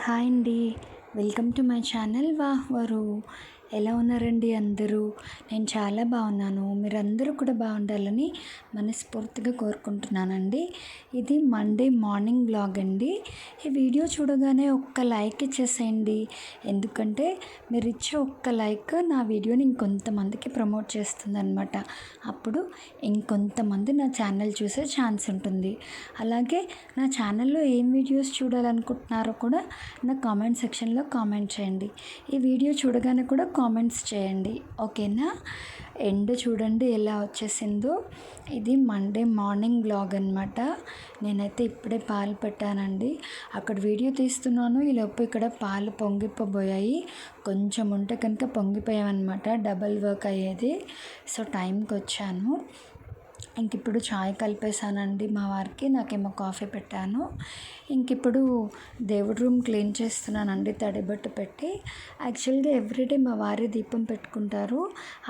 Hi అండి. Welcome to my channel వాహ్వరు. ఎలా ఉన్నారండి అందరూ? నేను చాలా బాగున్నాను. మీరందరూ కూడా బాగుండాలని మనస్ఫూర్తిగా కోరుకుంటున్నానండి. ఇది మండే మార్నింగ్ బ్లాగ్ అండి. ఈ వీడియో చూడగానే ఒక్క లైక్ ఇచ్చేసేయండి. ఎందుకంటే మీరు ఇచ్చే ఒక్క లైక్ నా వీడియోని ఇంకొంతమందికి ప్రమోట్ చేస్తుందన్నమాట. అప్పుడు ఇంకొంతమంది నా ఛానల్ చూసే ఛాన్స్ ఉంటుంది. అలాగే నా ఛానల్లో ఏం వీడియోస్ చూడాలనుకుంటున్నారో కూడా నా కామెంట్ సెక్షన్లో కామెంట్ చేయండి. ఈ వీడియో చూడగానే కూడా కామెంట్స్ చేయండి, ఓకేనా? ఎండ్ చూడండి ఎలా వచ్చేసిందో. ఇది మండే మార్నింగ్ బ్లాగ్ అనమాట. నేనైతే ఇప్పుడే పాలు పెట్టానండి. అక్కడ వీడియో తీస్తున్నాను, ఈలోపు ఇక్కడ పాలు పొంగిపోయాయి. కొంచెం ఉంటే కనుక పొంగిపోయామన్నమాట, డబల్ వర్క్ అయ్యేది. సో టైంకి వచ్చాను. ఇప్పుడు చాయ్ కలిపేసానండి మా వారికి, నాకేమో కాఫీ పెట్టాను. ఇప్పుడు దేవుడి రూమ్ క్లీన్ చేస్తున్నానండి తడిబట్టు పెట్టి. యాక్చువల్గా ఎవ్రీడే మా వారి దీపం పెట్టుకుంటారు.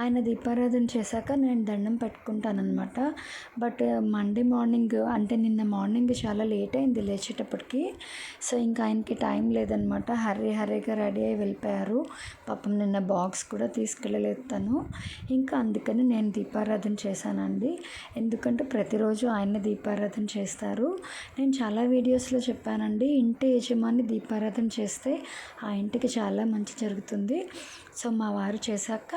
ఆయన దీపారాధన చేశాక నేను దండం పెట్టుకుంటానమాట. బట్ మండే మార్నింగ్ అంటే నిన్న మార్నింగ్ చాలా లేట్ అయింది లేచేటప్పటికి. సో ఇంకా ఆయనకి టైం లేదనమాట. హర్రీగా రెడీ అయ్యి వెళ్ళిపోయారు. పాపం నిన్న బాక్స్ కూడా తీసుకెళ్ళలేదు తను. ఇంకా అందుకని నేను దీపారాధన చేశానండి. ఎందుకంటే ప్రతిరోజు ఆయన దీపారాధన చేస్తారు. నేను చాలా వీడియోస్లో చెప్పానండి, ఇంటి యజమాని దీపారాధన చేస్తే ఆ ఇంటికి చాలా మంచి జరుగుతుంది. సో మా వారు చేశాక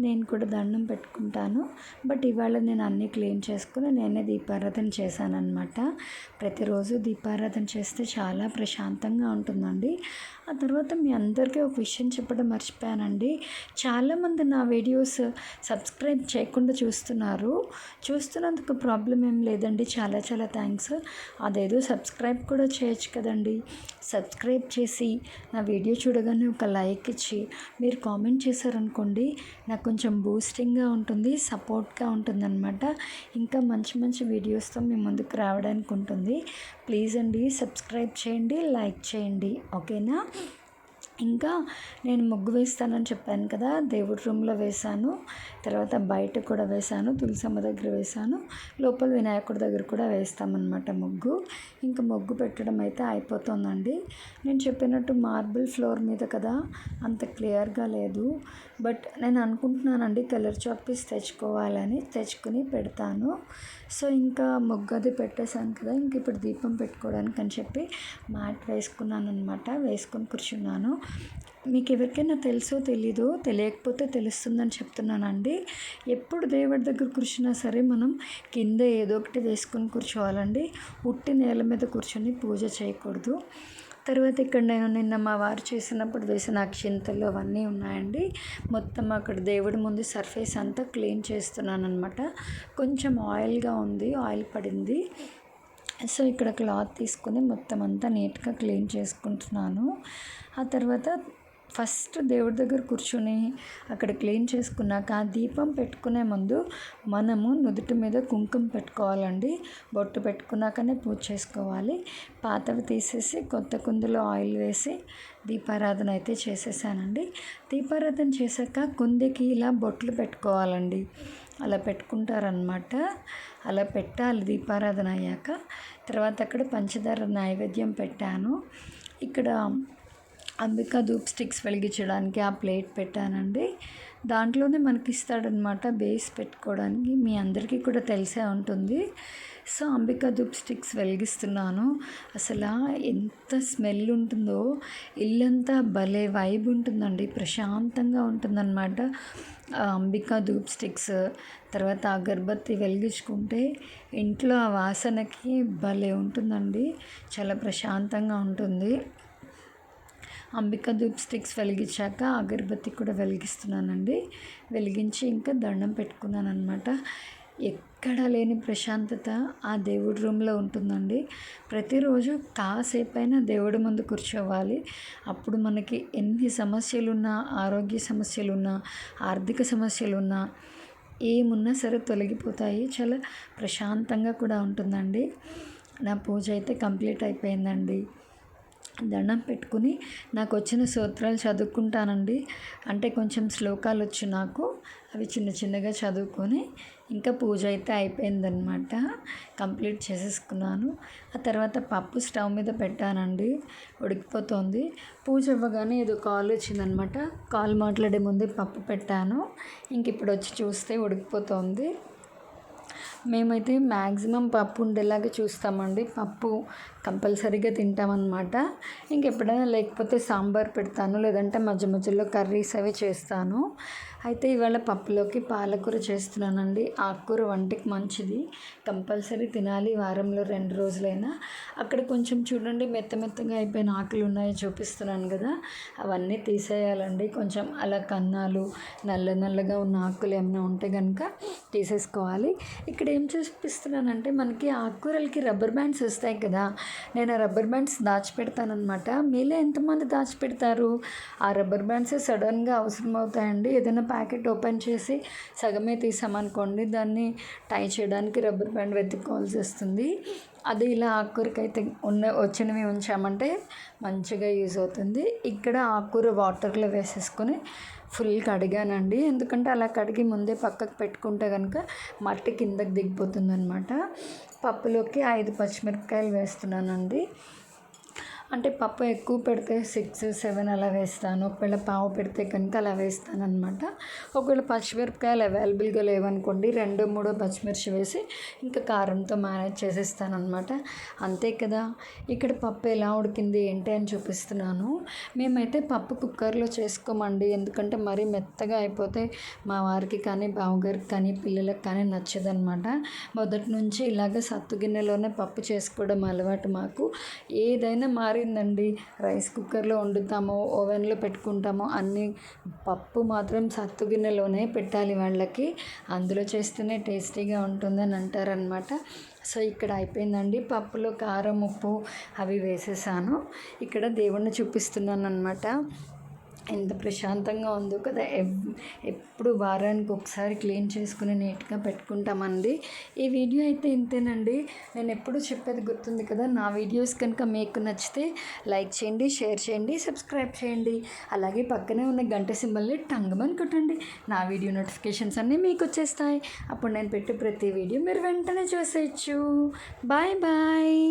నేను కూడా దండం పెట్టుకుంటాను. బట్ ఇవాళ నేను అన్నీ క్లీన్ చేసుకుని నేనే దీపారాధన చేశానన్నమాట. ప్రతిరోజు దీపారాధన చేస్తే చాలా ప్రశాంతంగా ఉంటుందండి. ఆ తర్వాత మీ అందరికీ ఒక విషయం చెప్పడం మర్చిపోయానండి. చాలామంది నా వీడియోస్ సబ్స్క్రైబ్ చేయకుండా చూస్తున్నందుకు ప్రాబ్లం ఏం లేదండి. చాలా థ్యాంక్స్. అదేదో సబ్స్క్రైబ్ కూడా చేయొచ్చు కదండి. సబ్స్క్రైబ్ చేసి నా వీడియో చూడగానే ఒక లైక్ ఇచ్చి మీరు కామెంట్ చేశారనుకోండి, నాకు కొంచెం బూస్టింగ్గా ఉంటుంది, సపోర్ట్గా ఉంటుందన్నమాట. ఇంకా మంచి వీడియోస్తో మీ ముందుకు రావడానికి ఉంటుంది. ప్లీజ్ అండి సబ్స్క్రైబ్ చేయండి, లైక్ చేయండి, ఓకేనా? ఇంకా నేను ముగ్గు వేస్తానని చెప్పాను కదా, దేవుడి రూమ్లో వేశాను, తర్వాత బయట కూడా వేశాను, తులసమ్మ దగ్గర వేశాను, లోపల వినాయకుడి దగ్గర కూడా వేస్తామన్నమాట ముగ్గు. ఇంకా ముగ్గు పెట్టడం అయితే అయిపోతుందండి. నేను చెప్పినట్టు మార్బుల్ ఫ్లోర్ మీద కదా, అంత క్లియర్గా లేదు. బట్ నేను అనుకుంటున్నానండి కలర్ చాక్ పీస్ తెచ్చుకుని పెడతాను. సో ఇంకా ముగ్గు అది పెట్టేశాను కదా, ఇప్పుడు దీపం పెట్టుకోవడానికి అని చెప్పి మ్యాట్ వేసుకున్నాను అనమాట. వేసుకొని కూర్చున్నాను. మీకు ఎవరికైనా తెలుసో తెలీదో, తెలియకపోతే తెలుస్తుందని చెప్తున్నానండి. ఎప్పుడు దేవుడి దగ్గర కూర్చున్నా సరే మనం కింద ఏదో ఒకటి వేసుకొని కూర్చోవాలండి. ఉట్టి నేల మీద కూర్చొని పూజ చేయకూడదు. తర్వాత ఇక్కడ నేను నిన్న మా వారు చేసినప్పుడు వేసిన అక్షింతలు అవన్నీ ఉన్నాయండి. మొత్తం అక్కడ దేవుడి ముందు సర్ఫేస్ అంతా క్లీన్ చేస్తున్నాను అనమాట. కొంచెం ఆయిల్గా ఉంది, ఆయిల్ పడింది. సో ఇక్కడ క్లాత్ తీసుకొని మొత్తం అంతా నీట్గా క్లీన్ చేసుకుంటున్నాను. ఆ తర్వాత ఫస్ట్ దేవుడి దగ్గర కూర్చొని అక్కడ క్లీన్ చేసుకున్నాక ఆ దీపం పెట్టుకునే ముందు మనము నుదుటి మీద కుంకుమ పెట్టుకోవాలండి. బొట్టు పెట్టుకున్నాకనే పూజ చేసుకోవాలి. పాతవి తీసేసి కొత్త కుందులో ఆయిల్ వేసి దీపారాధన అయితే చేసేసానండి. దీపారాధన చేశాక కుందికి ఇలా బొట్లు పెట్టుకోవాలండి. అలా పెట్టుకుంటారనమాట. అలా పెట్టాలి దీపారాధన అయ్యాక. తర్వాత అక్కడ పంచదార నైవేద్యం పెట్టాను. ఇక్కడ అంబికా ధూప్ స్టిక్స్ వెలిగించడానికి ఆ ప్లేట్ పెట్టానండి. దాంట్లోనే మనకి ఇస్తాడనమాట బేస్ పెట్టుకోవడానికి. మీ అందరికీ కూడా తెలిసే ఉంటుంది. సో అంబికా ధూప్ స్టిక్స్ వెలిగిస్తున్నాను. అసలు ఎంత స్మెల్ ఉంటుందో, ఇల్లంతా భలే వైబ్ ఉంటుందండి, ప్రశాంతంగా ఉంటుందన్నమాట. అంబికా ధూప్ స్టిక్స్ తర్వాత అగరబత్తి వెలిగించుకుంటే ఇంట్లో ఆ వాసనకి భలే ఉంటుందండి, చాలా ప్రశాంతంగా ఉంటుంది. అంబికా ధూప్ స్టిక్స్ వెలిగించాక అగరబత్తి కూడా వెలిగిస్తున్నానండి. వెలిగించి ఇంకా దండం పెట్టుకున్నాను అనమాట. ఎక్కడ లేని ప్రశాంతత ఆ దేవుడి రూమ్లో ఉంటుందండి. ప్రతిరోజు కాసేపైనా దేవుడి ముందు కూర్చోవాలి. అప్పుడు మనకి ఎన్ని సమస్యలున్నా, ఆరోగ్య సమస్యలున్నా, ఆర్థిక సమస్యలున్నా, ఏమున్నా సరే తొలగిపోతాయి. చాలా ప్రశాంతంగా కూడా ఉంటుందండి. నా పూజ అయితే కంప్లీట్ అయిపోయిందండి. దండం పెట్టుకుని నాకు వచ్చిన స్తోత్రాలు చదువుకుంటానండి. అంటే కొంచెం శ్లోకాలు వచ్చు నాకు. అవి చిన్న చిన్నగా చదువుకొని ఇంకా పూజ అయితే అయిపోయిందనమాట. కంప్లీట్ చేసేసుకున్నాను. ఆ తర్వాత పప్పు స్టవ్ మీద పెట్టానండి, ఉడికిపోతుంది. పూజ అవ్వగానే ఏదో కాల్ వచ్చిందనమాట. కాల్ మాట్లాడే ముందే పప్పు పెట్టాను. ఇంక ఇప్పుడు వచ్చి చూస్తే ఉడికిపోతుంది. మేమైతే మ్యాక్సిమం పప్పు ఉండేలాగా చూస్తామండి. పప్పు కంపల్సరీగా తింటామన్నమాట. ఇంకెప్పుడైనా లేకపోతే సాంబార్ పెడతాను, లేదంటే మధ్య మధ్యలో కర్రీస్ అవి చేస్తాను. అయితే ఇవాళ పప్పులోకి పాలకూర చేస్తున్నానండి. ఆకుకూర వంటికి మంచిది, కంపల్సరీ తినాలి వారంలో 2 రోజులైనా. అక్కడ కొంచెం చూడండి మెత్త మెత్తగా అయిపోయిన ఆకులు ఉన్నాయో చూపిస్తున్నాను కదా, అవన్నీ తీసేయాలండి. కొంచెం అలా కన్నాలు నల్ల నల్లగా ఉన్న ఆకులు ఏమైనా ఉంటే కనుక తీసేసుకోవాలి. ఇక్కడ ఏం చూపిస్తున్నానంటే మనకి ఆకుకూరలకి రబ్బర్ బ్యాండ్స్ వస్తాయి కదా, నేను ఆ రబ్బర్ బ్యాండ్స్ దాచిపెడతానమాట. మీలో ఎంతమంది దాచిపెడతారు? ఆ రబ్బర్ బ్యాండ్స్ సడన్గా అవసరం అవుతాయండి. ఏదైనా ప్యాకెట్ ఓపెన్ చేసి సగమే తీసామనుకోండి, దాన్ని టై చేయడానికి రబ్బర్ బ్యాండ్ వెతుక్కోవాల్సి వస్తుంది. అది ఇలా ఆకుకూరకైతే వచ్చినవి ఉంచామంటే మంచిగా యూజ్ అవుతుంది. ఇక్కడ ఆకుకూర వాటర్లో వేసేసుకొని ఫుల్ కడిగానండి. ఎందుకంటే అలా కడిగి ముందే పక్కకు పెట్టుకుంటే కనుక మట్టి కిందకి దిగిపోతుంది అనమాట. పప్పులోకి 5 పచ్చిమిరపకాయలు వేస్తున్నానండి. అంటే పప్పు ఎక్కువ పెడితే 6, 7 అలా వేస్తాను. ఒకవేళ పావు పెడితే కనుక అలా వేస్తాను అనమాట. ఒకవేళ పచ్చిమిరపకాయలు అవైలబుల్గా లేవనుకోండి, 2, 3 పచ్చిమిర్చి వేసి ఇంకా కారంతో మేనేజ్ చేసేస్తాను అనమాట. అంతే కదా. ఇక్కడ పప్పు ఎలా ఉడికింది ఏంటి అని చూపిస్తున్నాను. మేమైతే పప్పు కుక్కర్లో చేసుకోమండి. ఎందుకంటే మరీ మెత్తగా అయిపోతే మా వారికి కానీ బావగారికి కానీ పిల్లలకు కానీ నచ్చదనమాట. మొదటి నుంచి ఇలాగ సత్తు గిన్నెలోనే పప్పు చేసుకోవడం అలవాటు మాకు. ఏదైనా మారిందండి. రైస్ కుక్కర్లో వండుతామో, ఓవెన్లో పెట్టుకుంటామో, అన్నీ పప్పు మాత్రం సత్తు గిన్నెలోనే పెట్టాలి వాళ్ళకి. అందులో చేస్తేనే టేస్టీగా ఉంటుందని అంటారనమాట. సో ఇక్కడ అయిపోయిందండి. పప్పులో కారం, ఉప్పు అవి వేసేసాను. ఇక్కడ దేవుణ్ణి చూపిస్తున్నాను అనమాట. ఎంత ప్రశాంతంగా ఉందో కదా. ఎప్పుడు వారానికి ఒకసారి క్లీన్ చేసుకుని నీట్గా పెట్టుకుంటామండి. ఈ వీడియో అయితే ఇంతేనండి. నేను ఎప్పుడు చెప్పేది గుర్తుంది కదా, నా వీడియోస్ కనుక మీకు నచ్చితే లైక్ చేయండి, షేర్ చేయండి, సబ్స్క్రైబ్ చేయండి. అలాగే పక్కనే ఉన్న గంట సింబల్ని టంగమని కొట్టండి. నా వీడియో నోటిఫికేషన్స్ అన్నీ మీకు వచ్చేస్తాయి. అప్పుడు నేను పెట్టే ప్రతి వీడియో మీరు వెంటనే చూసేయచ్చు. Bye bye.